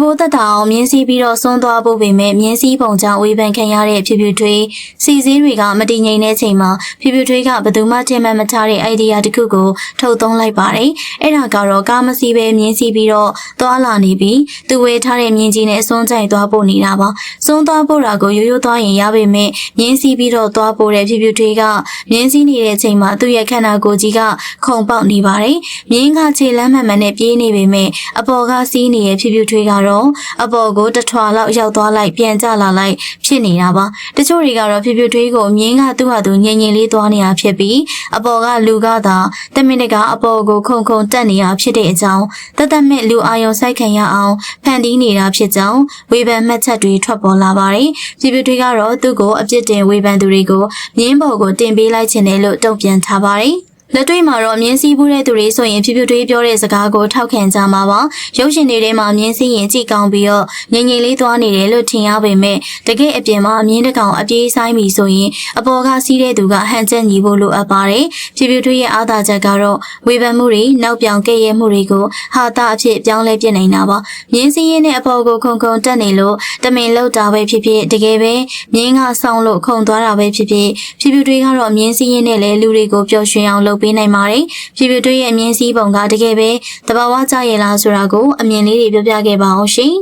ဘိုးသက်တာအောင်မြင်းစည်းပြီးတော့ဆုံးသွားဖို့ပေမဲ့မြင်းစည်းပုံကြောင့်ဝေဖန်ခံရတဲ့ဖြူဖြူထွေးစီစည်းတွေကမတည်ငြိမ်တဲ့ချိန်မှာဖြူဖြူထွေးကဘယ်သူမှထင်မှတ်မထားတဲ့ idea တစ်ခုကိုထုတ်သုံးလိုက်ပါတယ်။အဲ့ဒါကတော့ကားမစီးပဲမြင်းစည်းပြီးတော့သွားလာနေပြီးသူဝေထားတဲ့မြင်းကြီးနဲ့အစွန်းကြိုင်သွားဖို့နေတာပါ။စွန်းသွားဖို့တာကိုရိုးရိုးသွားရင်ရပေမဲ့မြင်းစည်းပြီးတော့သွားဖို့တဲ့ဖြူဖြူထွေးကမြင်းစည်းနေတဲ့ချိန်မှာသူ့ရဲ့ခန္ဓာကိုယ်ကြီးကခုန်ပေါက်နေပါတယ်။မြင်းကခြေလမ်းမှန်မှန်နဲ့ပြေးနေပေမဲ့အပေါ်ကစီးနေတဲ့ဖြူဖြူထွေးကတော့အပေါ်ကိုတထွာလောက်ရောက်သွားလိုက်ပြန်ကျလာလိုက်ဖြစ်နေတာပါတချို့တွေကတော့ဖြူဖြူထွေးကိုမြင်းကသူ့ဟာသူငြိမ်ငြိမ်လေးသွားနေတာဖြစ်ပြီးအပေါ်ကလူကသာတမင်တကာအပေါ်ကိုခုန်ခုန်တက်နေတာဖြစ်တဲ့အကြောင်းတသက်မဲ့လူအာယုံစိုက်ခံရအောင်ဖန်တီးနေတာဖြစ်ကြောင်းဝေဖန်မှတ်ချက်တွေထွက်ပေါ်လာပါတယ်ဖြူဖြူထွေးကတော့သူ့ကိုအပြစ်တင်ဝေဖန်သူတွေကိုမြင်းပေါ်ကိုတင်ပေးလိုက်ခြင်းနဲ့လို့တုံ့ပြန်ထားပါတယ်လက်တွေ့မှာတော့မြင်းစည်းဘူးတဲ့သူတွေဆိုရင်ဖြူဖြူထွေးပြောတဲ့စကားကိုထောက်ခံကြမှာပါရုပ်ရှင်တွေထဲမှာမြင်းစည်းရင်ကြည့်ကောင်းပြီးတော့ငြိမ်ငြိမ်လေးသွားနေတယ်လို့ထင်ရပေမဲ့တကယ်အပြင်မှာမြင်းတစ်ကောင်အပြေးဆိုင်ပြီဆိုရင်အပေါ်ကစီးတဲ့သူကဟန်ချက်ညီဖို့လိုအပ်ပါတယ်ဖြူဖြူထွေးရဲ့အားသာချက်ကတော့ဝေဖန်မှုတွေနောက်ပြောင်ကဲ့ရဲ့မှုတွေကိုဟာတာအဖြစ်ပြောင်းလဲပြစ်နေတာပါမြင်းစည်းရင်နဲ့အပေါ်ကိုခုန်ခုန်တက်နေလို့တမင်လောက်တာပဲဖြစ်ဖြစ်တကယ်ပဲမြင်းကဆောင်းလို့ခုန်သွားတာပဲဖြစ်ဖြစ်ဖြူဖြူထွေးကတော့မြင်းစည်းရင်နဲ့လည်းလူတွေကိုပျော်ရွှင်အောင်လုပ်ပေးနိုင်ပါတယ်ဖြူဖြူထွေးရဲ့အမြင်စည်းပုံကတကယ်ပဲတဘာဝကြရဲ့လားဆိုတာကိုအမြင်လေးတွေပြောပြခဲ့ပါအောင်ရှင်